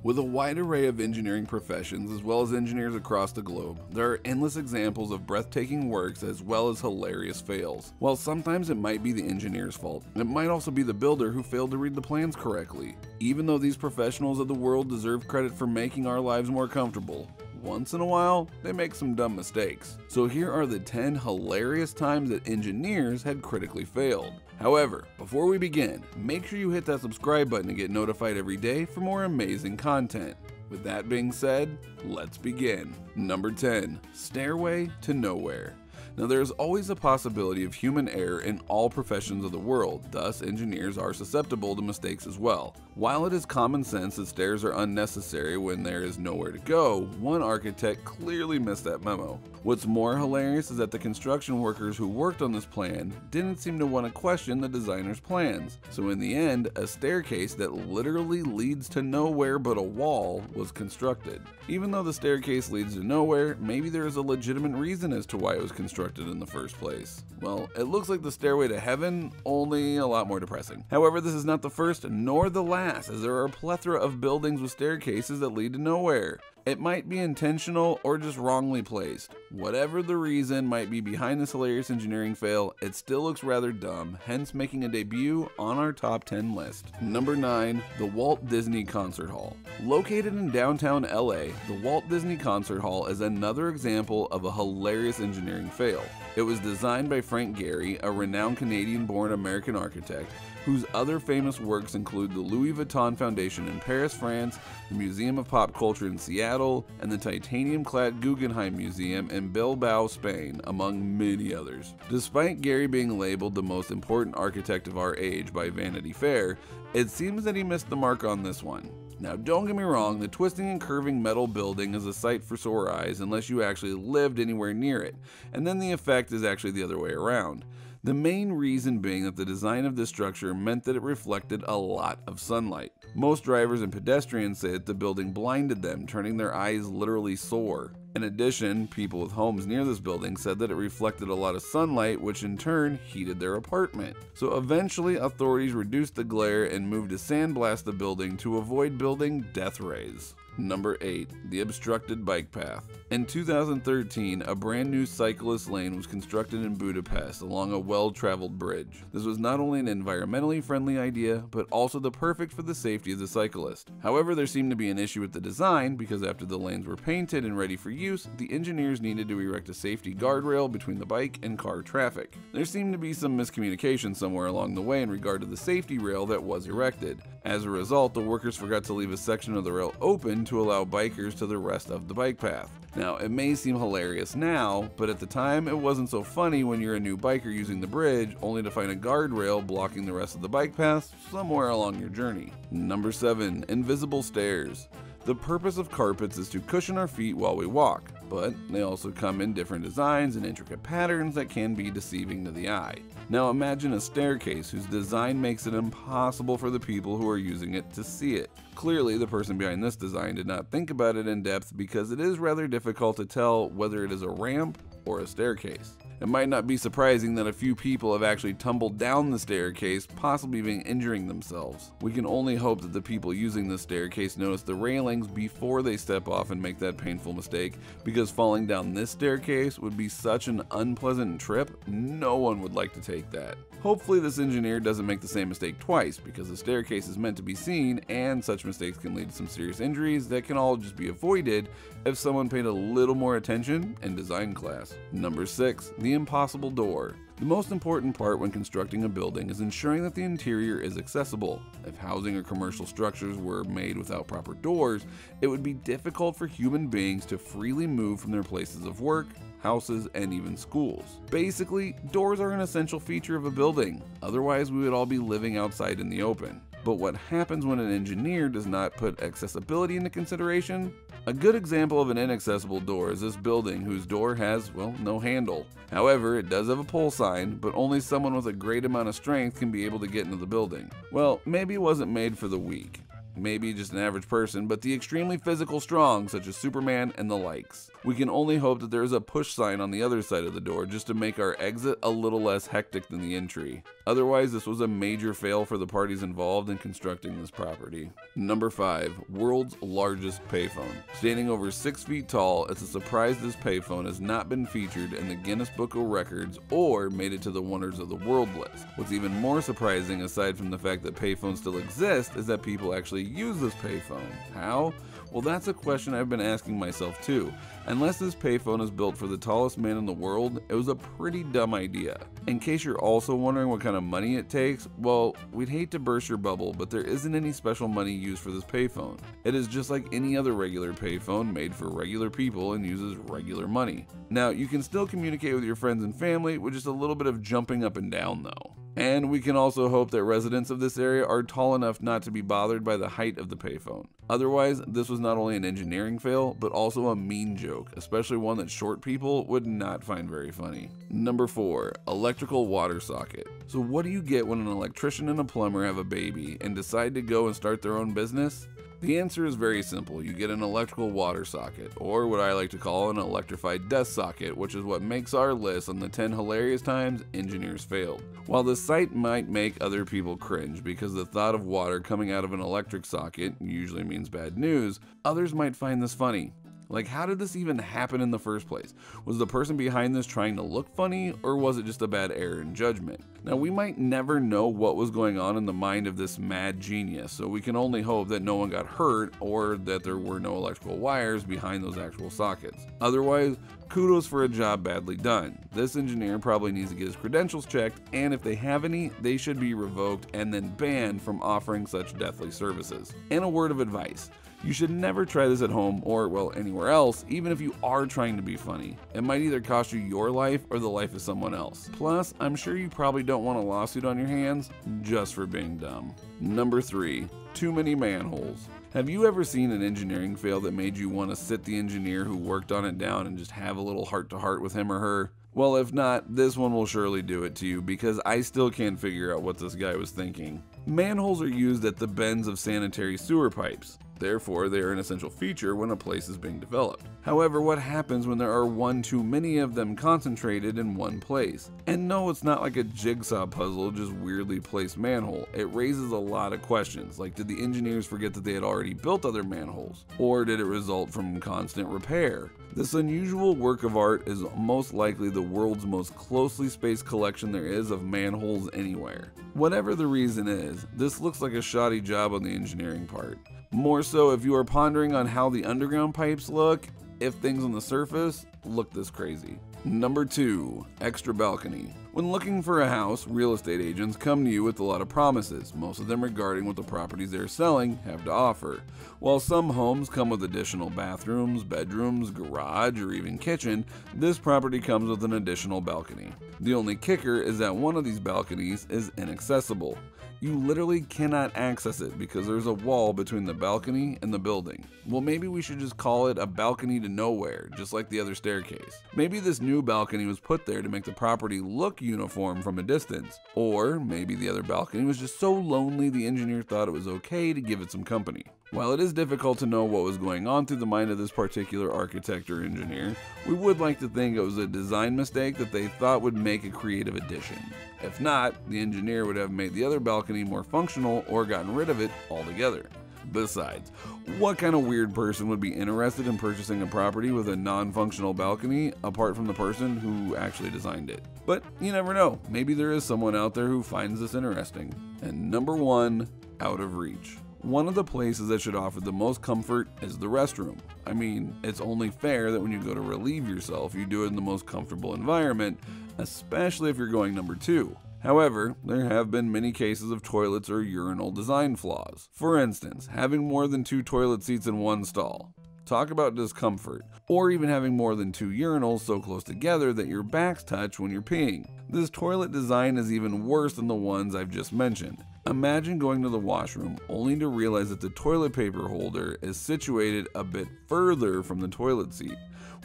With a wide array of engineering professions as well as engineers across the globe, there are endless examples of breathtaking works as well as hilarious fails. While sometimes it might be the engineer's fault, it might also be the builder who failed to read the plans correctly. Even though these professionals of the world deserve credit for making our lives more comfortable, once in a while, they make some dumb mistakes. So here are the 10 hilarious times that engineers had critically failed. However, before we begin, make sure you hit that subscribe button to get notified every day for more amazing content. With that being said, let's begin. Number 10. Stairway to Nowhere. Now, there is always a possibility of human error in all professions of the world, thus engineers are susceptible to mistakes as well. While it is common sense that stairs are unnecessary when there is nowhere to go, one architect clearly missed that memo. What's more hilarious is that the construction workers who worked on this plan didn't seem to want to question the designer's plans. So in the end, a staircase that literally leads to nowhere but a wall was constructed. Even though the staircase leads to nowhere, maybe there is a legitimate reason as to why it was constructed in the first place. Well, it looks like the stairway to heaven, only a lot more depressing. However, this is not the first nor the last, as there are a plethora of buildings with staircases that lead to nowhere. It might be intentional or just wrongly placed. Whatever the reason might be behind this hilarious engineering fail, it still looks rather dumb, hence making a debut on our top 10 list. Number 9. The Walt Disney Concert Hall. Located in downtown LA, the Walt Disney Concert Hall is another example of a hilarious engineering fail. It was designed by Frank Gehry, a renowned Canadian-born American architect, whose other famous works include the Louis Vuitton Foundation in Paris, France, the Museum of Pop Culture in Seattle, and the titanium-clad Guggenheim Museum in Bilbao, Spain, among many others. Despite Gehry being labeled the most important architect of our age by Vanity Fair, it seems that he missed the mark on this one. Now, don't get me wrong, the twisting and curving metal building is a sight for sore eyes unless you actually lived anywhere near it, and then the effect is actually the other way around. The main reason being that the design of this structure meant that it reflected a lot of sunlight. Most drivers and pedestrians say that the building blinded them, turning their eyes literally sore. In addition, people with homes near this building said that it reflected a lot of sunlight, which in turn heated their apartment. So eventually, authorities reduced the glare and moved to sandblast the building to avoid building death rays. Number 8. The Obstructed Bike Path. In 2013, a brand new cyclist lane was constructed in Budapest along a well-traveled bridge. This was not only an environmentally friendly idea, but also the perfect for the safety of the cyclist. However, there seemed to be an issue with the design because after the lanes were painted and ready for use, the engineers needed to erect a safety guardrail between the bike and car traffic. There seemed to be some miscommunication somewhere along the way in regard to the safety rail that was erected. As a result, the workers forgot to leave a section of the rail open to allow bikers to the rest of the bike path. Now, it may seem hilarious now, but at the time it wasn't so funny when you're a new biker using the bridge only to find a guardrail blocking the rest of the bike path somewhere along your journey. Number 7. Invisible stairs. The purpose of carpets is to cushion our feet while we walk, but they also come in different designs and intricate patterns that can be deceiving to the eye. Now imagine a staircase whose design makes it impossible for the people who are using it to see it. Clearly, the person behind this design did not think about it in depth because it is rather difficult to tell whether it is a ramp or a staircase. It might not be surprising that a few people have actually tumbled down the staircase, possibly even injuring themselves. We can only hope that the people using this staircase notice the railings before they step off and make that painful mistake, because falling down this staircase would be such an unpleasant trip, no one would like to take that. Hopefully this engineer doesn't make the same mistake twice, because the staircase is meant to be seen, and such mistakes can lead to some serious injuries that can all just be avoided if someone paid a little more attention in design class. Number 6. The impossible door. The most important part when constructing a building is ensuring that the interior is accessible. If housing or commercial structures were made without proper doors, it would be difficult for human beings to freely move from their places of work, houses, and even schools. Basically, doors are an essential feature of a building, otherwise we would all be living outside in the open. But what happens when an engineer does not put accessibility into consideration? A good example of an inaccessible door is this building whose door has, well, no handle. However, it does have a pull sign, but only someone with a great amount of strength can be able to get into the building. Well, maybe it wasn't made for the weak. maybe just an average person, but the extremely physical strong such as Superman and the likes. We can only hope that there is a push sign on the other side of the door just to make our exit a little less hectic than the entry. Otherwise, this was a major fail for the parties involved in constructing this property. Number 5. World's largest payphone. Standing over 6 feet tall, it's a surprise this payphone has not been featured in the Guinness Book of Records or made it to the Wonders of the World list. What's even more surprising, aside from the fact that payphones still exist, is that people actually use this payphone. How? Well, that's a question I've been asking myself too. Unless this payphone is built for the tallest man in the world, it was a pretty dumb idea. In case you're also wondering what kind of money it takes, well, we'd hate to burst your bubble, but there isn't any special money used for this payphone. It is just like any other regular payphone made for regular people and uses regular money. Now, you can still communicate with your friends and family with just a little bit of jumping up and down though. And we can also hope that residents of this area are tall enough not to be bothered by the height of the payphone. Otherwise, this was not only an engineering fail, but also a mean joke, especially one that short people would not find very funny. Number 4. Electrical water socket. So what do you get when an electrician and a plumber have a baby and decide to go and start their own business? The answer is very simple. You get an electrical water socket, or what I like to call an electrified desk socket, which is what makes our list on the 10 hilarious times engineers failed. While the sight might make other people cringe because the thought of water coming out of an electric socket usually means bad news, others might find this funny. Like, how did this even happen in the first place? Was the person behind this trying to look funny, or was it just a bad error in judgment? Now, we might never know what was going on in the mind of this mad genius, so we can only hope that no one got hurt or that there were no electrical wires behind those actual sockets. Otherwise, kudos for a job badly done. This engineer probably needs to get his credentials checked, and if they have any, they should be revoked and then banned from offering such deathly services. And a word of advice. You should never try this at home or, well, anywhere else, even if you are trying to be funny. It might either cost you your life or the life of someone else. Plus, I'm sure you probably don't want a lawsuit on your hands just for being dumb. Number 3. Too many manholes. Have you ever seen an engineering fail that made you want to sit the engineer who worked on it down and just have a little heart-to-heart with him or her? Well, if not, this one will surely do it to you because I still can't figure out what this guy was thinking. Manholes are used at the bends of sanitary sewer pipes. Therefore, they are an essential feature when a place is being developed. However, what happens when there are one too many of them concentrated in one place? And no, it's not like a jigsaw puzzle, just weirdly placed manhole. It raises a lot of questions, like did the engineers forget that they had already built other manholes? Or did it result from constant repair? This unusual work of art is most likely the world's most closely spaced collection there is of manholes anywhere. Whatever the reason is, this looks like a shoddy job on the engineering part. More so if you are pondering on how the underground pipes look, if things on the surface look this crazy. Number 2. Extra balcony. When looking for a house, real estate agents come to you with a lot of promises, most of them regarding what the properties they're selling have to offer. While some homes come with additional bathrooms, bedrooms, garage, or even kitchen, this property comes with an additional balcony. The only kicker is that one of these balconies is inaccessible. You literally cannot access it because there's a wall between the balcony and the building. Well, maybe we should just call it a balcony to nowhere, just like the other staircase. Maybe this new balcony was put there to make the property look uniform from a distance. Or maybe the other balcony was just so lonely the engineer thought it was okay to give it some company. While it is difficult to know what was going on through the mind of this particular architect or engineer, we would like to think it was a design mistake that they thought would make a creative addition. If not, the engineer would have made the other balcony more functional or gotten rid of it altogether. Besides, what kind of weird person would be interested in purchasing a property with a non-functional balcony apart from the person who actually designed it? But you never know, maybe there is someone out there who finds this interesting. And number 1, out of reach. One of the places that should offer the most comfort is the restroom. I mean, it's only fair that when you go to relieve yourself, you do it in the most comfortable environment, especially if you're going number 2. However, there have been many cases of toilets or urinal design flaws. For instance, having more than 2 toilet seats in one stall. Talk about discomfort. Or even having more than 2 urinals so close together that your backs touch when you're peeing. This toilet design is even worse than the ones I've just mentioned. Imagine going to the washroom only to realize that the toilet paper holder is situated a bit further from the toilet seat.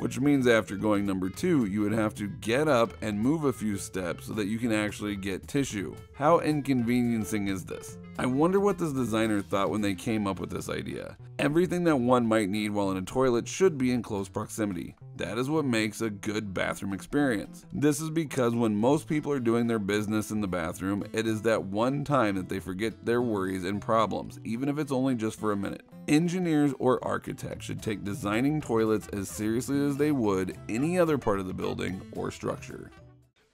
which means after going number 2, you would have to get up and move a few steps so that you can actually get tissue. How inconveniencing is this? I wonder what this designer thought when they came up with this idea. Everything that one might need while in a toilet should be in close proximity. That is what makes a good bathroom experience. This is because when most people are doing their business in the bathroom, it is that one time that they forget their worries and problems, even if it's only just for a minute. Engineers or architects should take designing toilets as seriously as they would any other part of the building or structure.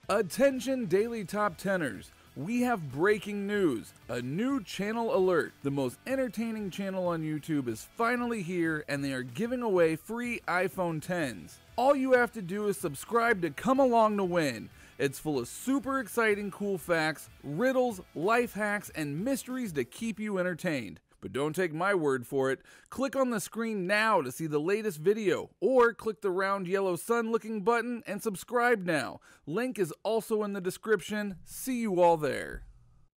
Attention Daily Top Teners! We have breaking news, a new channel alert. The most entertaining channel on YouTube is finally here, and they are giving away free iPhone 10s. All you have to do is subscribe to come along to win. It's full of super exciting cool facts, riddles, life hacks, and mysteries to keep you entertained. But don't take my word for it. Click on the screen now to see the latest video, or click the round yellow sun looking button and subscribe now. Link is also in the description. See you all there.